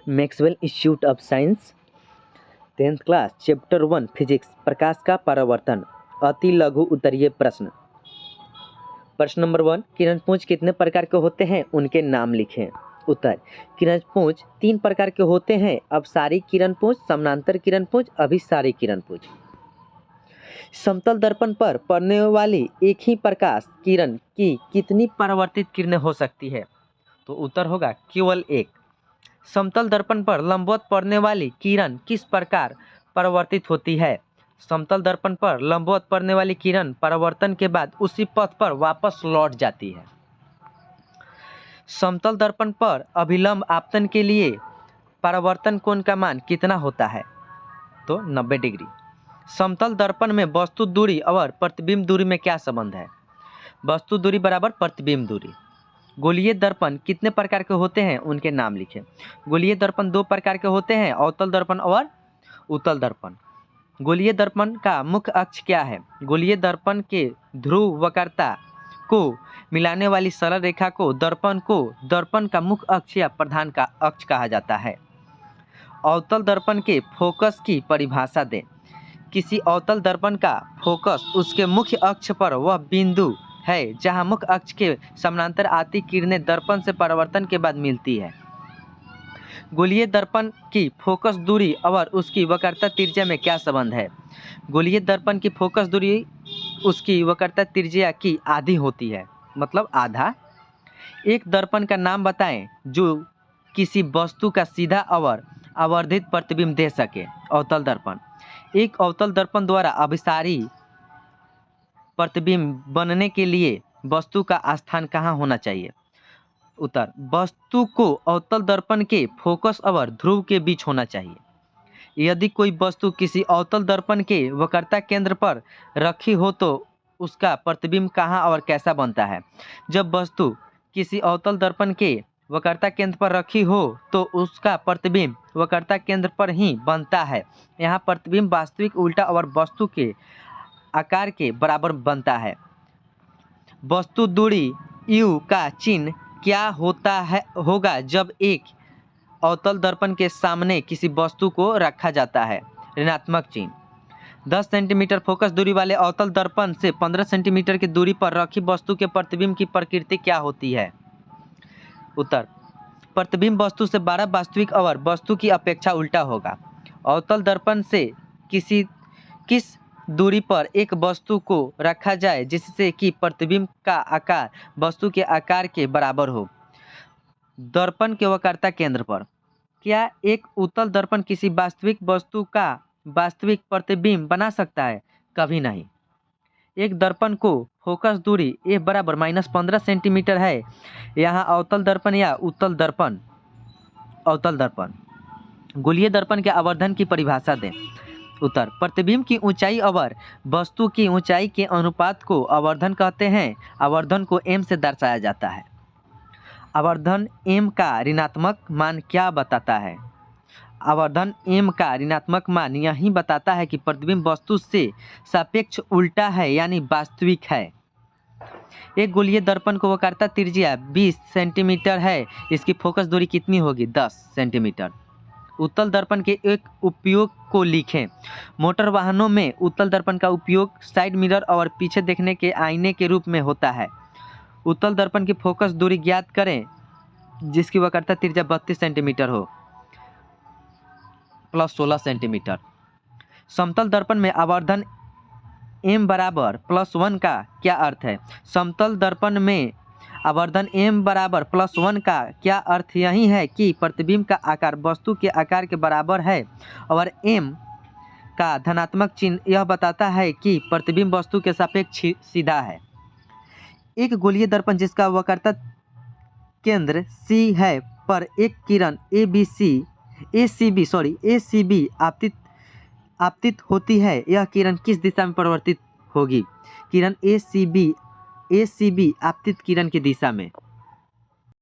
Maxwell institute of science 10th class chapter 1 physics प्रकाश का परावर्तन अति लघु उत्तरीय प्रश्न। प्रश्न नंबर 1, किरणपुंज कितने प्रकार के होते हैं, उनके नाम लिखें। उत्तर, किरणपुंज 3 प्रकार के होते हैं, अपसारी किरणपुंज, समानांतर किरणपुंज, अभिसारी किरणपुंज। समतल दर्पण पर पड़ने वाली एक ही प्रकाश किरण की कितनी परावर्तित किरणें हो सकती है? तो उत्तर होगा केवल एक। समतल दर्पण पर लंबवत पड़ने वाली किरण किस प्रकार परावर्तित होती है? समतल दर्पण पर लंबवत पड़ने वाली किरण परावर्तन के बाद उसी पथ पर वापस लौट जाती है। समतल दर्पण पर अभिलंब आपतन के लिए परावर्तन कोण का मान कितना होता है? तो 90 डिग्री। समतल दर्पण में वस्तु दूरी और प्रतिबिंब दूरी में क्या संबंध है? वस्तु दूरी बराबर प्रतिबिंब दूरी। गोलीय दर्पण कितने प्रकार के होते हैं, उनके नाम लिखें। गोलीय दर्पण 2 प्रकार के होते हैं, अवतल दर्पण और उत्तल दर्पण। गोलीय दर्पण का मुख्य अक्ष क्या है? गोलीय दर्पण के ध्रुव वक्रता को मिलाने वाली सरल रेखा को दर्पण का मुख्य अक्ष या प्रधान का अक्ष कहा जाता है। अवतल दर्पण के फोकस की परिभाषा दें। किसी अवतल दर्पण का फोकस उसके मुख्य अक्ष पर वह बिंदु है जहां मुख्य अक्ष के समानांतर आती किरणें दर्पण से परावर्तन के बाद मिलती है। गोलीय दर्पण की फोकस दूरी और उसकी वक्रता त्रिज्या में क्या संबंध है? गोलीय दर्पण की फोकस दूरी उसकी वक्रता त्रिज्या की आधी होती है, मतलब आधा। एक दर्पण का नाम बताएं जो किसी वस्तु का सीधा और आवर्धित प्रतिबिंब दे सके। अवतल दर्पण। एक अवतल दर्पण द्वारा अभिसारी प्रतिबिंब बनने के लिए वस्तु का स्थान कहाँ होना चाहिए? उत्तर, वस्तु को अवतल दर्पण के फोकस और ध्रुव के बीच होना चाहिए। यदि कोई वस्तु किसी अवतल दर्पण के वक्रता केंद्र पर रखी हो तो उसका प्रतिबिंब कहाँ और कैसा बनता है? जब वस्तु किसी अवतल दर्पण के वक्रता केंद्र पर रखी हो तो उसका प्रतिबिंब वक्रता केंद्र पर ही बनता है। यहाँ प्रतिबिंब वास्तविक उल्टा और वस्तु के आकार के बराबर बनता है। वस्तु दूरी U का चिन्ह क्या होगा जब एक अवतल दर्पण के सामने किसी वस्तु को रखा जाता है? ऋणात्मक चिन्ह। 10 सेंटीमीटर फोकस दूरी वाले अवतल दर्पण से 15 सेंटीमीटर की दूरी पर रखी वस्तु के प्रतिबिंब की प्रकृति क्या होती है? उत्तर, प्रतिबिंब वस्तु से 12 वास्तविक और वस्तु की अपेक्षा उल्टा होगा। अवतल दर्पण से किस दूरी पर एक वस्तु को रखा जाए जिससे कि प्रतिबिंब का आकार वस्तु के आकार के बराबर हो? दर्पण के वक्रता केंद्र पर। क्या एक उत्तल दर्पण किसी वास्तविक वस्तु का वास्तविक प्रतिबिंब बना सकता है? कभी नहीं। एक दर्पण को फोकस दूरी A बराबर -15 सेंटीमीटर है। यहाँ अवतल दर्पण या उत्तल दर्पण। अवतल दर्पण। गोलीय दर्पण के आवर्धन की परिभाषा दें। उत्तर, प्रतिबिंब की ऊंचाई और वस्तु की ऊंचाई के अनुपात को आवर्धन कहते हैं। आवर्धन को m से दर्शाया जाता है। आवर्धन m का ऋणात्मक मान क्या बताता है? आवर्धन m का ऋणात्मक मान यही बताता है कि प्रतिबिंब वस्तु से सापेक्ष उल्टा है, यानी वास्तविक है। एक गोलीय दर्पण को वक्रता त्रिज्या 20 सेंटीमीटर है, इसकी फोकस दूरी कितनी होगी? 10 सेंटीमीटर। उत्तल दर्पण के एक उपयोग को लिखें। मोटर वाहनों में उत्तल दर्पण का उपयोग साइड मिरर और पीछे देखने के आईने के रूप में होता है। उत्तल दर्पण की फोकस दूरी ज्ञात करें जिसकी वक्रता त्रिज्या 32 सेंटीमीटर हो प्लस 16 सेंटीमीटर। समतल दर्पण में आवर्धन m बराबर +1 का क्या अर्थ है? समतल दर्पण में आवर्धन m बराबर +1 का क्या अर्थ यही है कि प्रतिबिंब का आकार वस्तु के आकार के बराबर है और m का धनात्मक चिन्ह यह बताता है कि प्रतिबिंब वस्तु के सापेक्ष सीधा है। एक गोलीय दर्पण जिसका वक्रता केंद्र C है पर एक किरण ACB आपतित होती है, यह किरण किस दिशा में परिवर्तित होगी? किरण ACB आपतित किरण की दिशा में।